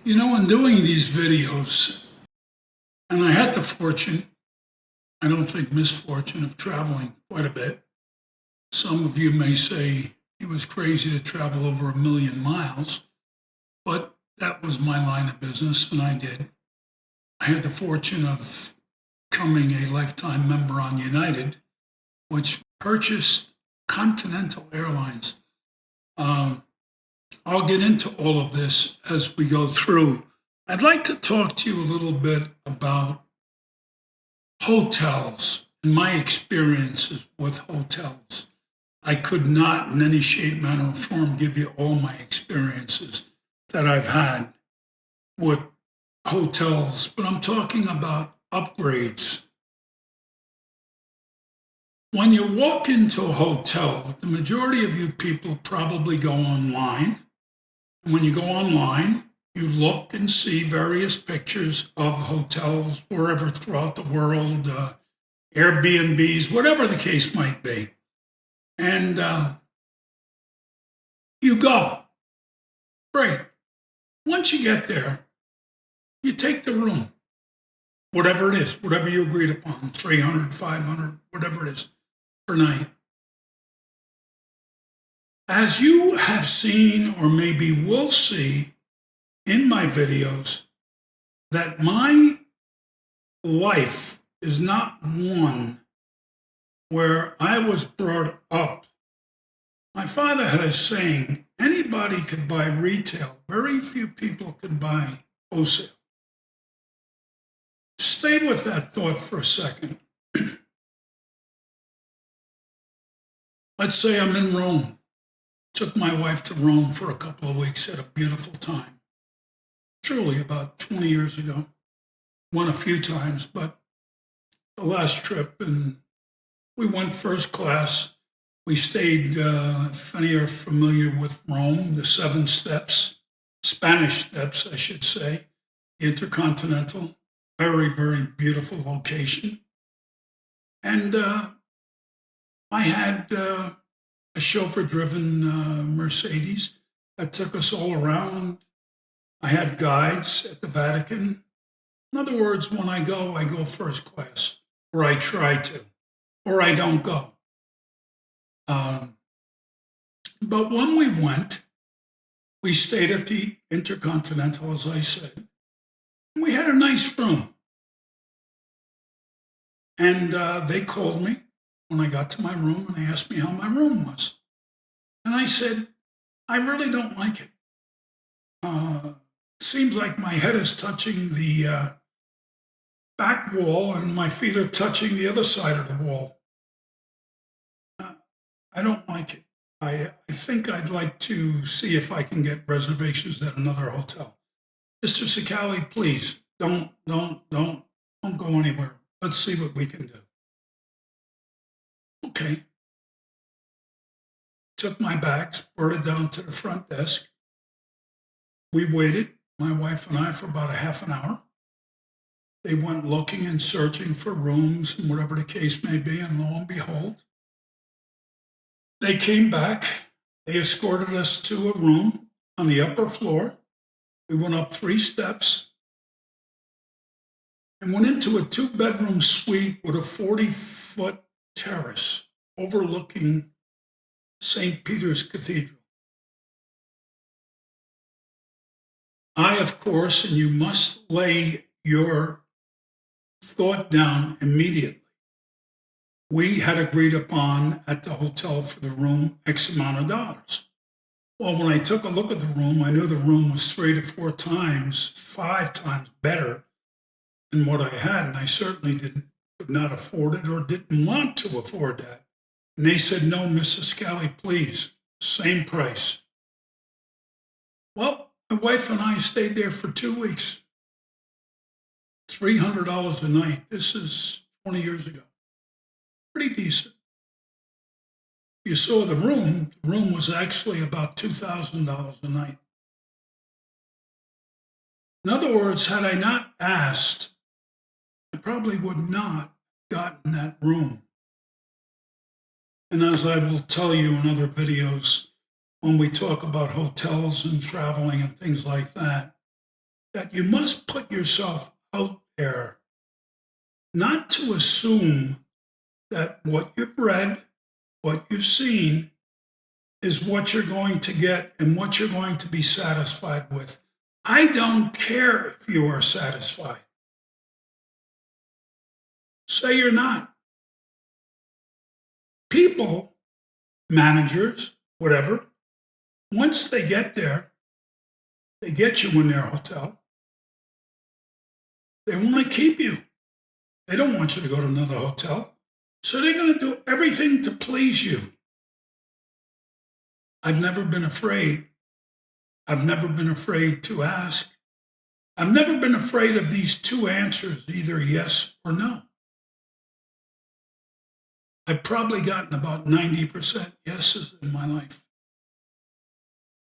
In doing these videos, and I had the fortune, I don't think misfortune, of traveling quite a bit. Some of you may say it was crazy to travel over 1,000,000 miles, but that was my line of business, and I did. I had the fortune of becoming a lifetime member on United, which purchased Continental Airlines. Um, I'll get into all of this as we go through. I'd like to talk to you a little bit about hotels and my experiences with hotels. I could not, in any shape, manner, or form, give you all my experiences that I've had with hotels, but I'm talking about upgrades. When you walk into a hotel, the majority of you people probably go online. And when you go online, you look and see various pictures of hotels wherever throughout the world, Airbnbs, whatever the case might be. And you go. Great. Once you get there, you take the room, whatever it is, whatever you agreed upon, 300, 500, whatever it is, per night. As you have seen, or maybe will see in my videos, that my life is not one where I was brought up. My father had a saying, anybody could buy retail, very few people can buy wholesale. Stay with that thought for a second. Let's say I'm in Rome. Took my wife to Rome for a couple of weeks, had a beautiful time. Truly, about 20 years ago. Went a few times, but the last trip, and we went first class. We stayed, if any are familiar with Rome, the 7 steps, Spanish steps, I should say, Intercontinental, very, very beautiful location. And I had a chauffeur-driven Mercedes that took us all around. I had guides at the Vatican. In other words, when I go first class, or I try to, or I don't go. But when we went, we stayed at the Intercontinental, as I said. We had a nice room. And they called me when I got to my room, and they asked me how my room was. And I said, I really don't like it. Seems like my head is touching the back wall and my feet are touching the other side of the wall. I don't like it. I think I'd like to see if I can get reservations at another hotel. Mr. Sicali, please, don't go anywhere. Let's see what we can do. Okay. Took my bags, brought it down to the front desk. We waited, my wife and I, for about a half an hour. They went looking and searching for rooms and whatever the case may be, and lo and behold, they came back. They escorted us to a room on the upper floor. We went up 3 steps and went into a 2-bedroom suite with a 40-foot terrace overlooking St. Peter's Cathedral. I, of course, and you must lay your thought down immediately. We had agreed upon at the hotel for the room X amount of dollars. Well, when I took a look at the room, I knew the room was 3 to 4 times, 5 times better than what I had, and I certainly could not afford it or didn't want to afford that. And they said, no, Mrs. Scally, please, same price. Well, my wife and I stayed there for 2 weeks. $300 a night. This is 20 years ago. Pretty decent. You saw the room was actually about $2,000 a night. In other words, had I not asked, I probably would not have gotten that room. And as I will tell you in other videos, when we talk about hotels and traveling and things like that, that you must put yourself out there, not to assume that what you've read, what you've seen, is what you're going to get and what you're going to be satisfied with. I don't care if you are satisfied. Say you're not. People, managers, whatever, once they get there, they get you in their hotel. They want to keep you. They don't want you to go to another hotel. So they're going to do everything to please you. I've never been afraid. I've never been afraid to ask. I've never been afraid of these two answers, either yes or no. I've probably gotten about 90% yeses in my life.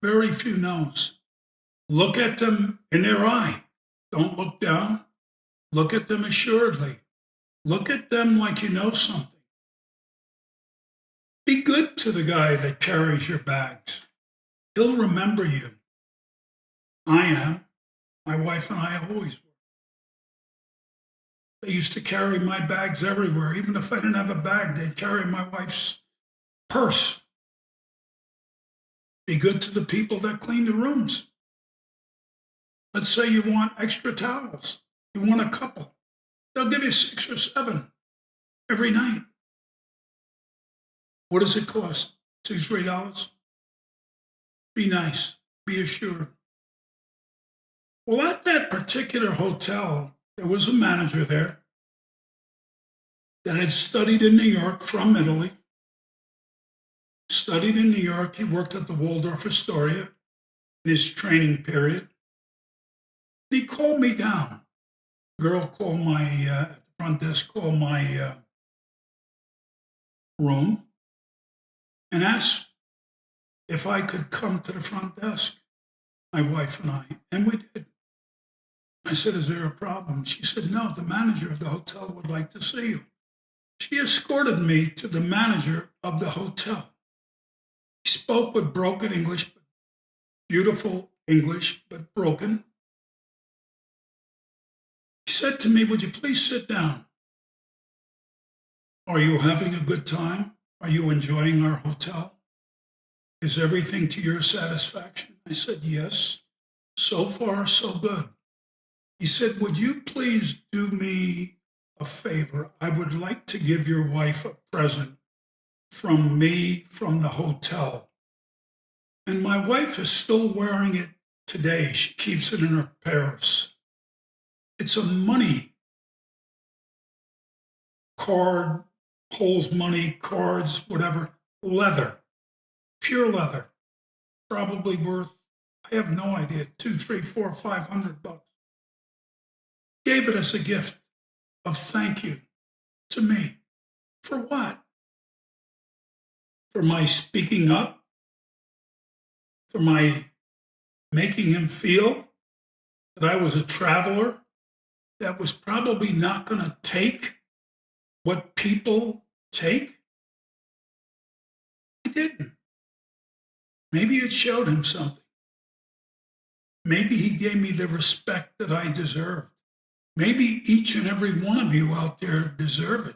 Very few no's. Look at them in their eye. Don't look down. Look at them assuredly. Look at them like you know something. Be good to the guy that carries your bags. He'll remember you. I am. My wife and I always were. They used to carry my bags everywhere. Even if I didn't have a bag, they'd carry my wife's purse. Be good to the people that clean the rooms. Let's say you want extra towels. You want a couple. They'll give you 6 or 7 every night. What does it cost? $2, $3? Be nice. Be assured. Well, at that particular hotel, there was a manager there that had studied in New York from Italy. Studied in New York. He worked at the Waldorf Astoria in his training period. He called me down. A girl called my front desk, called my room and asked if I could come to the front desk, my wife and I, and we did. I said, is there a problem? She said, no, the manager of the hotel would like to see you. She escorted me to the manager of the hotel. He spoke with broken English, beautiful English, but broken. He said to me, would you please sit down? Are you having a good time? Are you enjoying our hotel? Is everything to your satisfaction? I said, yes. So far, so good. He said, would you please do me a favor? I would like to give your wife a present from me, from the hotel. And my wife is still wearing it today. She keeps it in her purse. It's a money card, holds money, cards, whatever, leather, pure leather, probably worth, I have no idea, $200, $300, $400, $500. Gave it as a gift of thank you to me. For what? For my speaking up? For my making him feel that I was a traveler that was probably not going to take what people take? I didn't. Maybe it showed him something. Maybe he gave me the respect that I deserved. Maybe each and every one of you out there deserve it.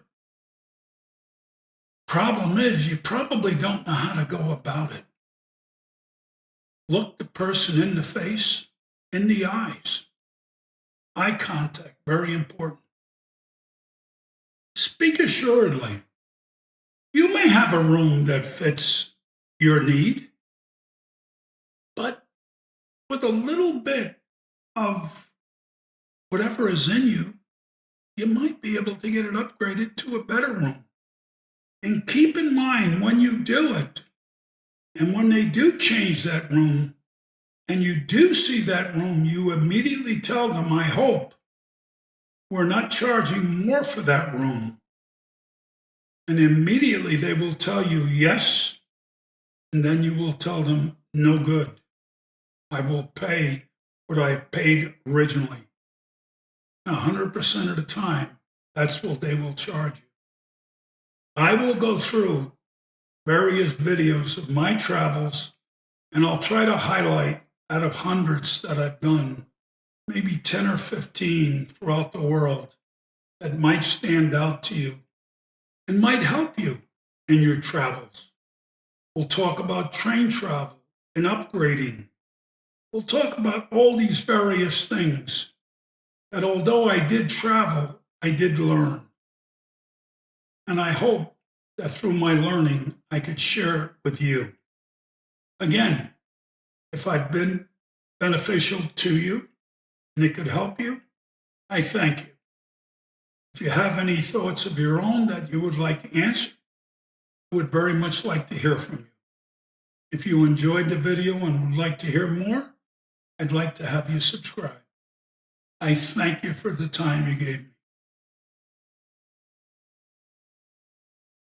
Problem is, you probably don't know how to go about it. Look the person in the face, in the eyes. Eye contact, very important. Speak assuredly. You may have a room that fits your need, but with a little bit of whatever is in you, you might be able to get it upgraded to a better room. And keep in mind when you do it, and when they do change that room, and you do see that room, you immediately tell them, I hope we're not charging more for that room. And immediately they will tell you yes, and then you will tell them, no good. I will pay what I paid originally. 100% of the time, that's what they will charge you. I will go through various videos of my travels, and I'll try to highlight out of hundreds that I've done maybe 10 or 15 throughout the world that might stand out to you and might help you in your travels. We'll talk about train travel and upgrading. We'll talk about all these various things that although I did travel, I did learn. And I hope that through my learning, I could share it with you. Again, if I've been beneficial to you and it could help you, I thank you. If you have any thoughts of your own that you would like answered, I would very much like to hear from you. If you enjoyed the video and would like to hear more, I'd like to have you subscribe. I thank you for the time you gave me.